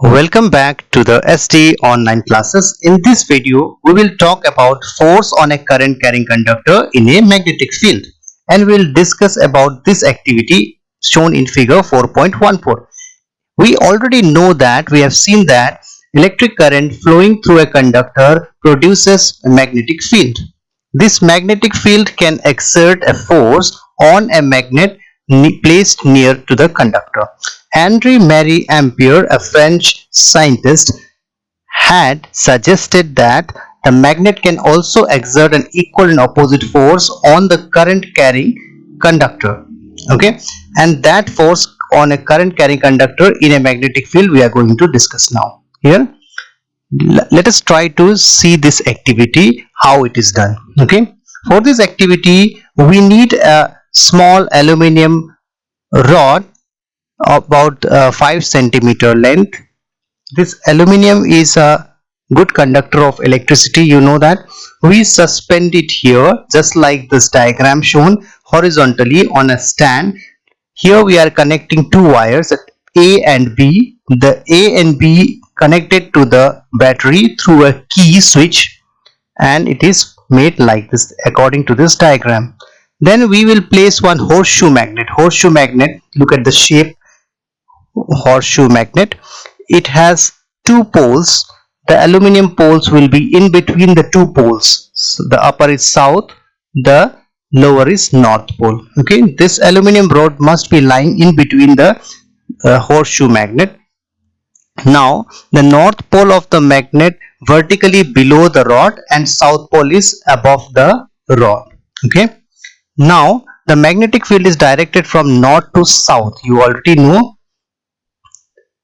Welcome back to the SD online classes. In this video, we will talk about force on a current carrying conductor in a magnetic field, and we'll discuss about this activity shown in figure 4.14. We already know that we have seen that electric current flowing through a conductor produces a magnetic field. This magnetic field can exert a force on a magnet placed near to the conductor. Henri Marie Ampere, a French scientist, had suggested that the magnet can also exert an equal and opposite force on the current carrying conductor. Okay, and that force on a current carrying conductor in a magnetic field we are going to discuss now. Here, let us try to see this activity, how it is done. Okay, for this activity we need a small aluminum rod about 5 centimeter length. This aluminum is a good conductor of electricity, you know that. We suspend it here just like this diagram shown horizontally on a stand. Here we are connecting two wires at A and B. The A and B connected to the battery through a key switch, and it is made like this according to this diagram. Then we will place one horseshoe magnet. Horseshoe magnet, look at the shape. Horseshoe magnet, it has two poles. The aluminum poles will be in between the two poles. So the upper is south, the lower is north pole. Okay, this aluminum rod must be lying in between the horseshoe magnet. Now the north pole of the magnet vertically below the rod and south pole is above the rod. Okay, now the magnetic field is directed from north to south. You already know.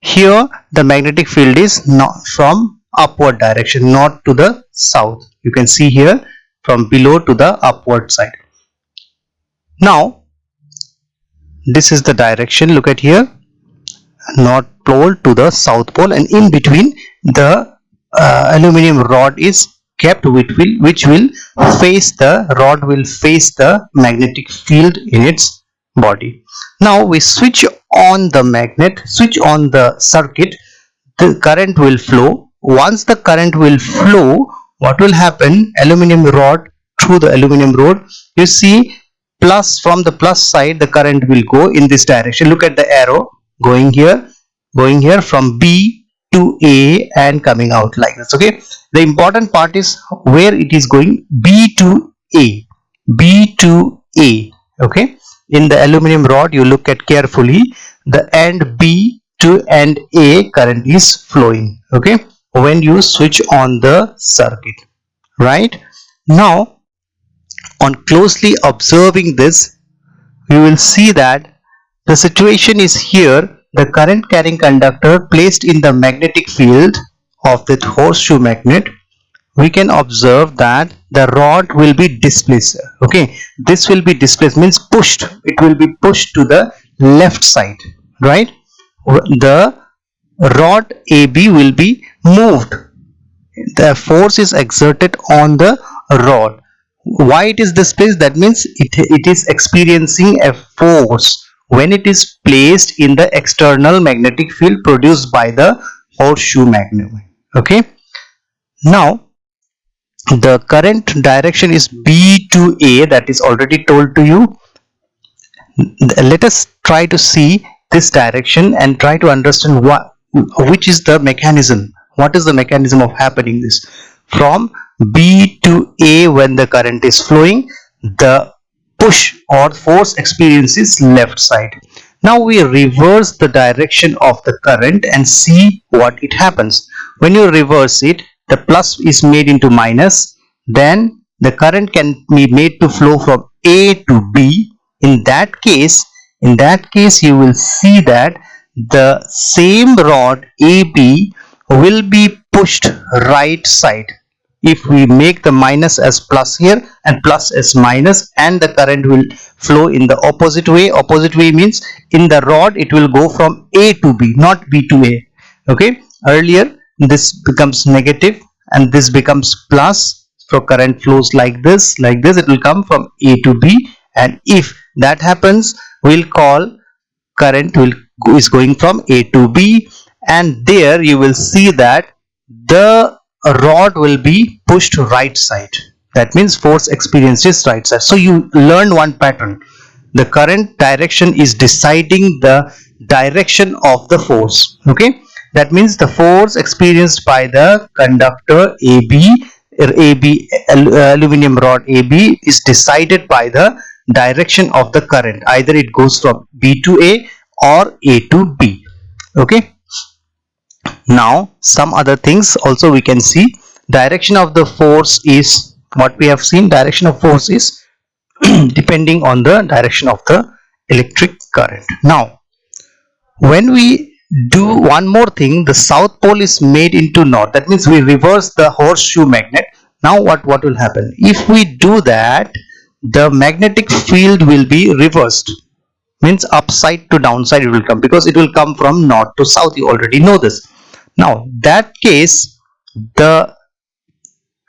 Here the magnetic field is not from upward direction, not to the south. You can see here from below to the upward side. Now this is the direction. Look at here, north pole to the south pole, and in between the aluminum rod is kept, which will face the rod will face the magnetic field in its body. Now we switch on the magnet, switch on the circuit, the current will flow. Once the current will flow, what will happen? Aluminum rod, through the aluminum rod, you see plus, from the plus side the current will go in this direction. Look at the arrow going here from B to A and coming out like this. Okay, the important part is where it is going, B to A, B to A. Okay, in the aluminum rod you look at carefully, the end B to end A current is flowing. Okay, when you switch on the circuit. Right now, on closely observing this, we will see that the situation is here. The current carrying conductor placed in the magnetic field of the horseshoe magnet, we can observe that the rod will be displaced. Okay, this will be displaced means pushed. It will be pushed to the left side, right? The rod AB will be moved. The force is exerted on the rod. Why it is displaced? That means it is experiencing a force when it is placed in the external magnetic field produced by the horseshoe magnet. Okay, now the current direction is B to A, that is already told to you. Let us try to see this direction and try to understand which is the mechanism. What is the mechanism of happening this? From B to A, when the current is flowing, the push or force experiences left side. Now we reverse the direction of the current and see what it happens. When you reverse it, the plus is made into minus, then the current can be made to flow from A to B. In that case you will see that the same rod AB will be pushed right side. If we make the minus as plus here and plus as minus, and the current will flow in the opposite way. Opposite way means in the rod it will go from A to B, not B to A. Okay, earlier this becomes negative and this becomes plus. So current flows like this, it will come from A to B, and if that happens, we'll call current is going from A to B, and there you will see that the rod will be pushed right side. That means force experienced is right side. So you learn one pattern. The current direction is deciding the direction of the force. Okay, that means the force experienced by the conductor AB aluminum rod AB is decided by the direction of the current. Either it goes from B to A or A to B. Okay, now some other things also we can see. Direction of the force is what we have seen. Direction of force is depending on the direction of the electric current. Now when we do one more thing, the south pole is made into north. That means we reverse the horseshoe magnet. Now what will happen? If we do that, the magnetic field will be reversed. Means upside to downside it will come, because it will come from north to south. You already know this. Now that case, the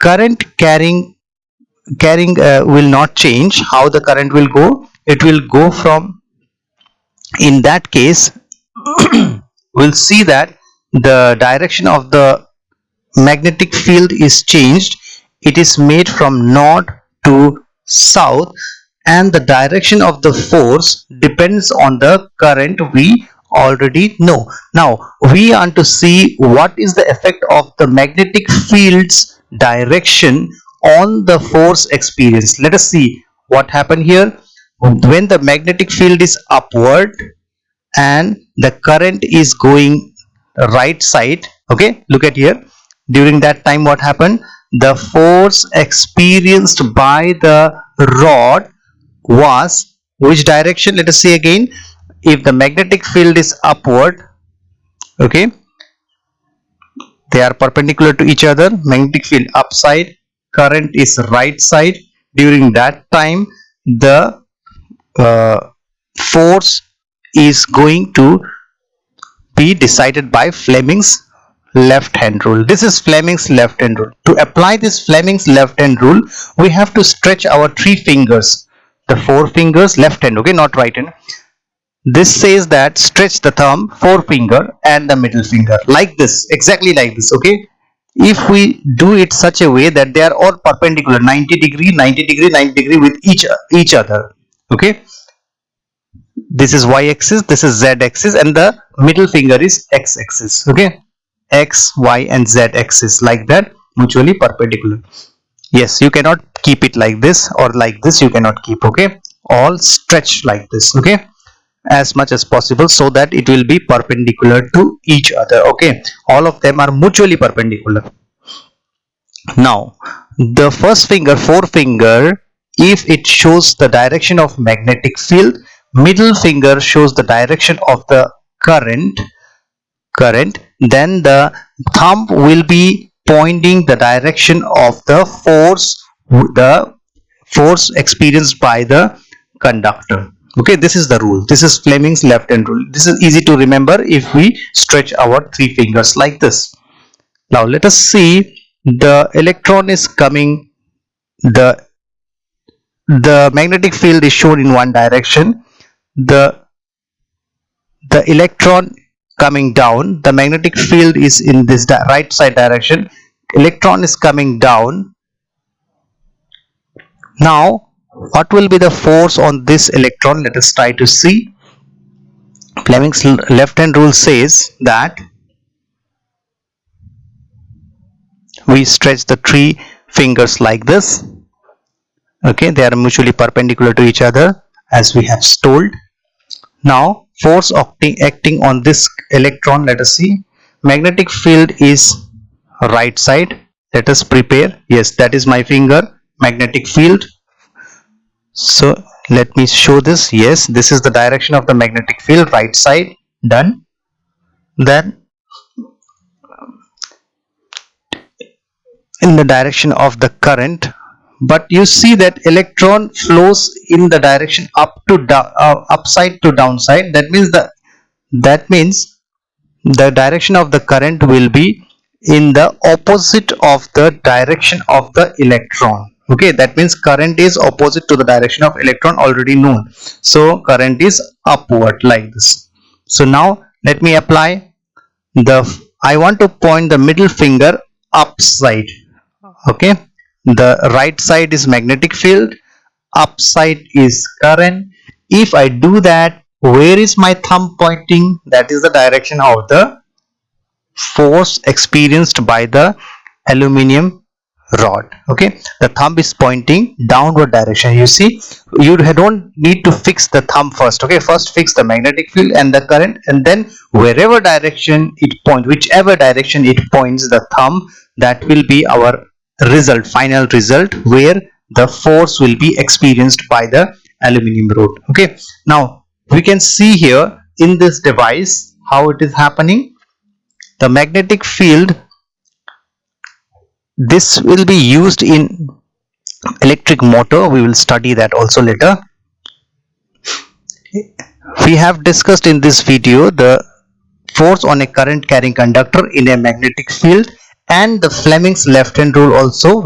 current carrying will not change. How the current will go? It will go from, in that case we'll see that the direction of the magnetic field is changed. It is made from north to south, and the direction of the force depends on the current we already know. Now we want to see what is the effect of the magnetic field's direction on the force experience. Let us see what happened here. When the magnetic field is upward and the current is going right side, okay, look at here. During that time what happened? The force experienced by the rod was which direction? Let us see again. If the magnetic field is upward, okay, they are perpendicular to each other. Magnetic field upside, current is right side. During that time the force is going to be decided by Fleming's left hand rule. This is Fleming's left hand rule. To apply this Fleming's left hand rule, we have to stretch our three fingers, the four fingers, left hand, okay, not right hand. This says that stretch the thumb, forefinger and the middle finger like this, exactly like this. Okay, if we do it such a way that they are all perpendicular, 90 degree, 90 degree, 90 degree with each other. Okay, this is y axis, this is z axis, and the middle finger is x axis. Okay, x, y and z axis, like that, mutually perpendicular. Yes, you cannot keep it like this or like this, you cannot keep. Okay, all stretch like this, okay, as much as possible, so that it will be perpendicular to each other. Okay, all of them are mutually perpendicular. Now the first finger, forefinger, if it shows the direction of magnetic field, middle finger shows the direction of the current, then the thumb will be pointing the direction of the force experienced by the conductor. Okay, this is the rule. This is Fleming's left hand rule. This is easy to remember if we stretch our three fingers like this. Now let us see, the electron is coming, the magnetic field is shown in one direction, the electron coming down, the magnetic field is in this right side direction, electron is coming down. Now what will be the force on this electron? Let us try to see. Fleming's left hand rule says that we stretch the three fingers like this. Okay, they are mutually perpendicular to each other as we have told. Now force acting on this electron, let us see. Magnetic field is right side. Let us prepare. Yes, that is my finger, magnetic field. So let me show this. Yes, this is the direction of the magnetic field, right side, done. Then in the direction of the current, but you see that electron flows in the direction up to down, upside to downside. That means the direction of the current will be in the opposite of the direction of the electron. Okay, that means current is opposite to the direction of electron, already known. So current is upward like this. So now let me apply I want to point the middle finger upside. Okay, the right side is magnetic field, upside is current. If I do that, where is my thumb pointing? That is the direction of the force experienced by the aluminium rod. Okay, the thumb is pointing downward direction. You see, you don't need to fix the thumb first. Okay, first fix the magnetic field and the current, and then wherever direction it points, whichever direction it points the thumb, that will be our result, final result, where the force will be experienced by the aluminium rod. Okay, now we can see here in this device how it is happening. The magnetic field, this will be used in electric motor. We will study that also later. We have discussed in this video the force on a current carrying conductor in a magnetic field and the Fleming's left hand rule also.